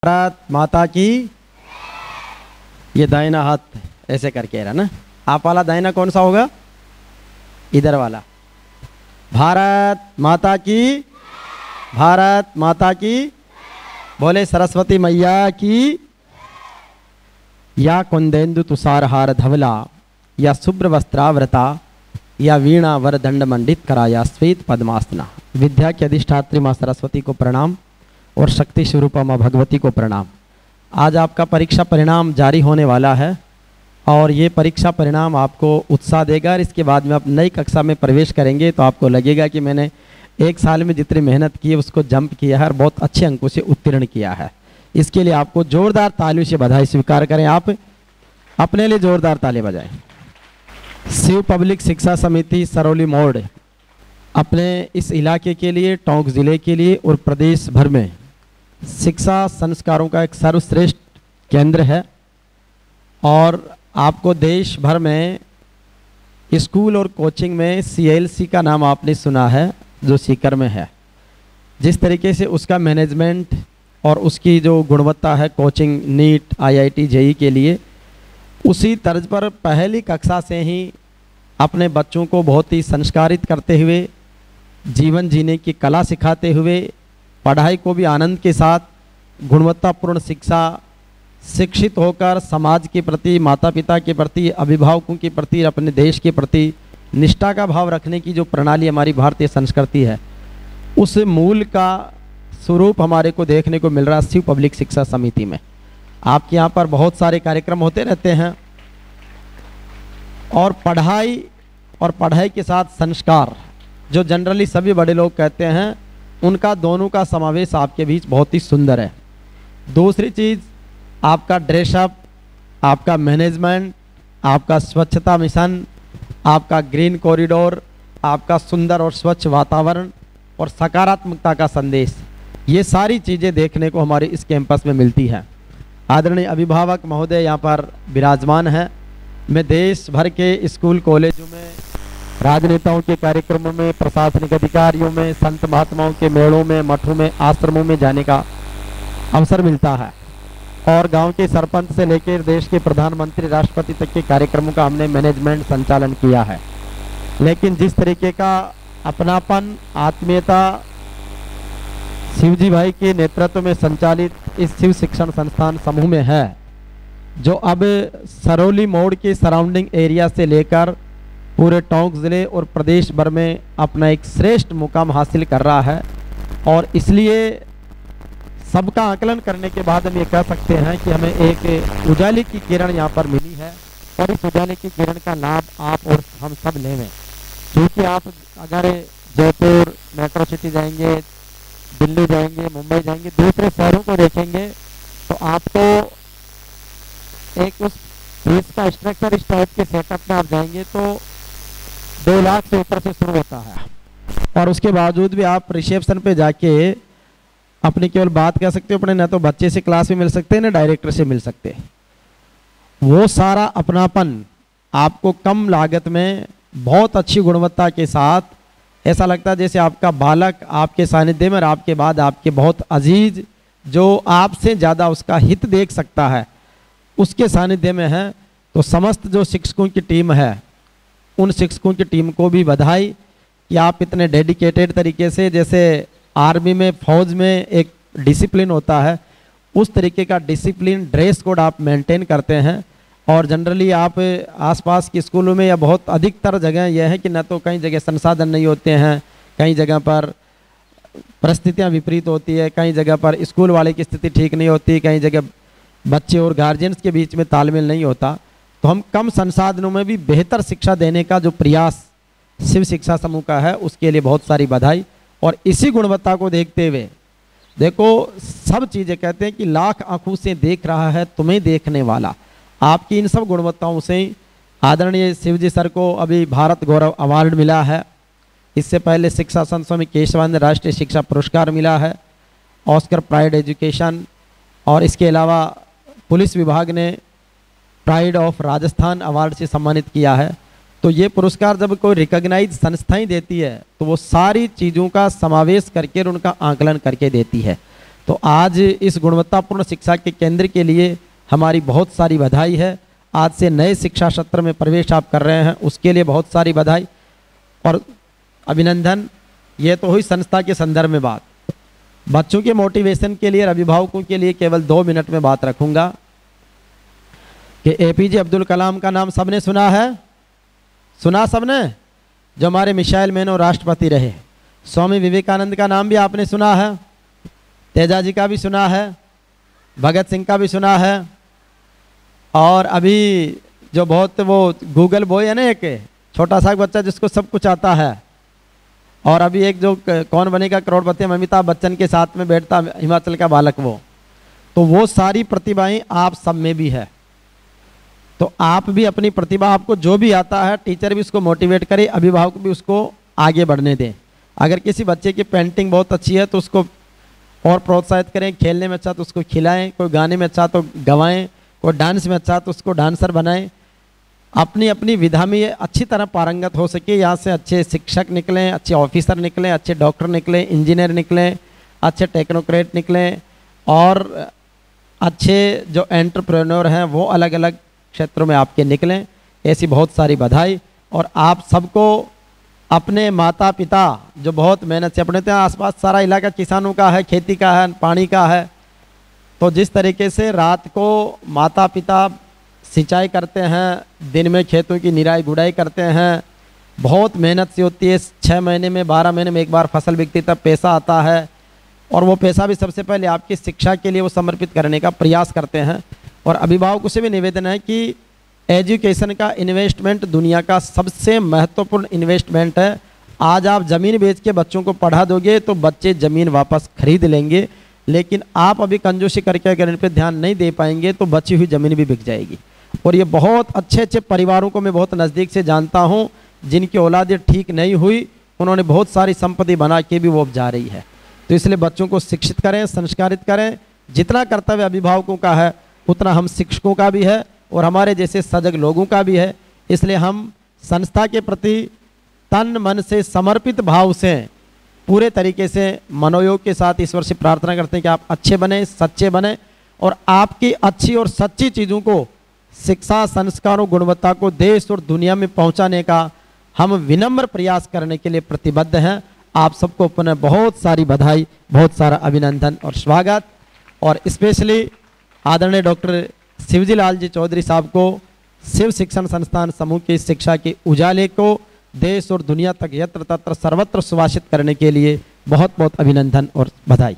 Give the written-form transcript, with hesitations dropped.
भारत माता की। ये दाहिना हाथ ऐसे करके रहा ना, आप वाला दाहिना कौन सा होगा? इधर वाला। भारत माता की, भारत माता की। बोले सरस्वती मैया की। या कुंदेन्दु तुषारहार धवला, या शुभ्र वस्त्रावृता, या वीणा वरदंड मंडित करा, या श्वेत पद्मासना। विद्या की अधिष्ठात्री माँ सरस्वती को प्रणाम और शक्ति स्वरूपा माँ भगवती को प्रणाम। आज आपका परीक्षा परिणाम जारी होने वाला है और ये परीक्षा परिणाम आपको उत्साह देगा। और इसके बाद में आप नई कक्षा में प्रवेश करेंगे तो आपको लगेगा कि मैंने एक साल में जितनी मेहनत की है उसको जंप किया है और बहुत अच्छे अंकों से उत्तीर्ण किया है। इसके लिए आपको जोरदार तालियों से बधाई स्वीकार करें। आप अपने लिए जोरदार ताली बजाएं। शिव पब्लिक शिक्षा समिति सरौली मोड़ अपने इस इलाके के लिए, टोंक ज़िले के लिए और प्रदेश भर में शिक्षा संस्कारों का एक सर्वश्रेष्ठ केंद्र है। और आपको देश भर में स्कूल और कोचिंग में CLC का नाम आपने सुना है, जो सीकर में है। जिस तरीके से उसका मैनेजमेंट और उसकी जो गुणवत्ता है कोचिंग, नीट, IIT, JEE के लिए, उसी तर्ज पर पहली कक्षा से ही अपने बच्चों को बहुत ही संस्कारित करते हुए, जीवन जीने की कला सिखाते हुए, पढ़ाई को भी आनंद के साथ, गुणवत्तापूर्ण शिक्षा, शिक्षित होकर समाज के प्रति, माता पिता के प्रति, अभिभावकों के प्रति, अपने देश के प्रति निष्ठा का भाव रखने की जो प्रणाली हमारी भारतीय संस्कृति है, उस मूल का स्वरूप हमारे को देखने को मिल रहा है शिव पब्लिक शिक्षा समिति में। आपके यहाँ पर बहुत सारे कार्यक्रम होते रहते हैं और पढ़ाई के साथ संस्कार, जो जनरली सभी बड़े लोग कहते हैं, उनका दोनों का समावेश आपके बीच बहुत ही सुंदर है। दूसरी चीज़, आपका ड्रेसअप, आपका मैनेजमेंट, आपका स्वच्छता मिशन, आपका ग्रीन कॉरिडोर, आपका सुंदर और स्वच्छ वातावरण और सकारात्मकता का संदेश, ये सारी चीज़ें देखने को हमारे इस कैंपस में मिलती है। आदरणीय अभिभावक महोदय यहाँ पर विराजमान हैं। मैं देश भर के स्कूल कॉलेजों में, राजनेताओं के कार्यक्रमों में, प्रशासनिक अधिकारियों में, संत महात्माओं के मेलों में, मठों में, आश्रमों में जाने का अवसर मिलता है। और गांव के सरपंच से लेकर देश के प्रधानमंत्री, राष्ट्रपति तक के कार्यक्रमों का हमने मैनेजमेंट संचालन किया है। लेकिन जिस तरीके का अपनापन, आत्मीयता शिवजी भाई के नेतृत्व में संचालित इस शिव शिक्षण संस्थान समूह में है, जो अब सरौली मोड़ के सराउंडिंग एरिया से लेकर पूरे टोंक ज़िले और प्रदेश भर में अपना एक श्रेष्ठ मुकाम हासिल कर रहा है। और इसलिए सबका आकलन करने के बाद हम ये कह सकते हैं कि हमें एक उजाले की किरण यहाँ पर मिली है और इस उजाले की किरण का लाभ आप और हम सब लें। क्योंकि आप अगर जयपुर मेट्रो सिटी जाएंगे, दिल्ली जाएंगे, मुंबई जाएंगे, दूसरे शहरों को देखेंगे तो आपको एक उस फीस का स्ट्रक्चर इस टाइप के सेटअप में आप जाएंगे तो 2 लाख से ऊपर से शुरू होता है। और उसके बावजूद भी आप रिसेप्शन पे जाके अपनी केवल बात कह सकते हो, अपने ना तो बच्चे से क्लास में मिल सकते हैं, ना डायरेक्टर से मिल सकते हैं। वो सारा अपनापन आपको कम लागत में बहुत अच्छी गुणवत्ता के साथ, ऐसा लगता है जैसे आपका बालक आपके सानिध्य में और आपके बाद आपके बहुत अजीज, जो आपसे ज़्यादा उसका हित देख सकता है, उसके सानिध्य में है। तो समस्त जो शिक्षकों की टीम है, उन शिक्षकों की टीम को भी बधाई कि आप इतने डेडिकेटेड तरीके से, जैसे आर्मी में, फौज में एक डिसिप्लिन होता है, उस तरीके का डिसिप्लिन, ड्रेस कोड आप मेंटेन करते हैं। और जनरली आप आसपास के स्कूलों में या बहुत अधिकतर जगह यह है कि न तो कई जगह संसाधन नहीं होते हैं, कई जगह पर परिस्थितियां विपरीत होती है, कई जगह पर स्कूल वाले की स्थिति ठीक नहीं होती, कई जगह बच्चे और गार्जियंस के बीच में तालमेल नहीं होता। तो हम कम संसाधनों में भी बेहतर शिक्षा देने का जो प्रयास शिव शिक्षा समूह का है, उसके लिए बहुत सारी बधाई। और इसी गुणवत्ता को देखते हुए, देखो सब चीज़ें कहते हैं कि लाख आंखों से देख रहा है तुम्हें देखने वाला। आपकी इन सब गुणवत्ताओं से आदरणीय शिवजी सर को अभी भारत गौरव अवार्ड मिला है। इससे पहले शिक्षा संत स्वामी केशवानंद राष्ट्रीय शिक्षा पुरस्कार मिला है, ऑस्कर प्राइड एजुकेशन, और इसके अलावा पुलिस विभाग ने प्राइड ऑफ राजस्थान अवार्ड से सम्मानित किया है। तो ये पुरस्कार जब कोई रिकॉग्नाइज संस्थाएं देती है तो वो सारी चीज़ों का समावेश करके और उनका आकलन करके देती है। तो आज इस गुणवत्तापूर्ण शिक्षा के केंद्र के लिए हमारी बहुत सारी बधाई है। आज से नए शिक्षा सत्र में प्रवेश आप कर रहे हैं, उसके लिए बहुत सारी बधाई और अभिनंदन। ये तो हुई संस्था के संदर्भ में बात। बच्चों के मोटिवेशन के लिए, अभिभावकों के लिए केवल 2 मिनट में बात रखूंगा कि एपीजे अब्दुल कलाम का नाम सबने सुना है, सुना सबने, जो हमारे मिसाइल मैन और राष्ट्रपति रहे। स्वामी विवेकानंद का नाम भी आपने सुना है, तेजा जी का भी सुना है, भगत सिंह का भी सुना है, और अभी जो बहुत वो गूगल बॉय है ना, एक छोटा सा बच्चा जिसको सब कुछ आता है, और अभी एक जो कौन बनेगा करोड़पति अमिताभ बच्चन के साथ में बैठता हिमाचल का बालक, तो वो सारी प्रतिभाएं आप सब में भी है। तो आप भी अपनी प्रतिभा, आपको जो भी आता है, टीचर भी उसको मोटिवेट करे, अभिभावक भी उसको आगे बढ़ने दें। अगर किसी बच्चे की पेंटिंग बहुत अच्छी है तो उसको और प्रोत्साहित करें, खेलने में अच्छा तो उसको खिलाएं, कोई गाने में अच्छा तो गवाएं, कोई डांस में अच्छा तो उसको डांसर बनाएं। अपनी अपनी विधा में ये अच्छी तरह पारंगत हो सके, यहाँ से अच्छे शिक्षक निकलें, अच्छे ऑफिसर निकलें, अच्छे डॉक्टर निकलें, इंजीनियर निकलें, अच्छे टेक्नोक्रेट निकलें, और अच्छे जो एंटरप्रेन्योर हैं वो अलग अलग क्षेत्रों में आपके निकलें। ऐसी बहुत सारी बधाई। और आप सबको अपने माता पिता जो बहुत मेहनत से, अपने तो आसपास सारा इलाका किसानों का है, खेती का है, पानी का है, तो जिस तरीके से रात को माता पिता सिंचाई करते हैं, दिन में खेतों की निराई गुड़ाई करते हैं, बहुत मेहनत से होती है। 6 महीने में 12 महीने में एक बार फसल बिकती तब पैसा आता है, और वो पैसा भी सबसे पहले आपकी शिक्षा के लिए वो समर्पित करने का प्रयास करते हैं। और अभिभावकों से भी निवेदन है कि एजुकेशन का इन्वेस्टमेंट दुनिया का सबसे महत्वपूर्ण इन्वेस्टमेंट है। आज आप ज़मीन बेच के बच्चों को पढ़ा दोगे तो बच्चे ज़मीन वापस खरीद लेंगे, लेकिन आप अभी कंजूसी करके अगर इन पर ध्यान नहीं दे पाएंगे तो बची हुई ज़मीन भी बिक जाएगी। और ये बहुत अच्छे अच्छे परिवारों को मैं बहुत नज़दीक से जानता हूँ, जिनकी औलादें ठीक नहीं हुई, उन्होंने बहुत सारी संपत्ति बना के भी वो अब जा रही है। तो इसलिए बच्चों को शिक्षित करें, संस्कारित करें। जितना कर्तव्य अभिभावकों का है उतना हम शिक्षकों का भी है, और हमारे जैसे सजग लोगों का भी है। इसलिए हम संस्था के प्रति तन मन से समर्पित भाव से पूरे तरीके से मनोयोग के साथ ईश्वर से प्रार्थना करते हैं कि आप अच्छे बने, सच्चे बने, और आपकी अच्छी और सच्ची चीज़ों को, शिक्षा, संस्कारों, गुणवत्ता को देश और दुनिया में पहुंचाने का हम विनम्र प्रयास करने के लिए प्रतिबद्ध हैं। आप सबको पुनः बहुत सारी बधाई, बहुत सारा अभिनंदन और स्वागत। और स्पेशली आदरणीय डॉक्टर शिवजी लाल जी चौधरी साहब को शिव शिक्षण संस्थान समूह की शिक्षा के उजाले को देश और दुनिया तक यत्र तत्र सर्वत्र सुभाषित करने के लिए बहुत बहुत अभिनंदन और बधाई।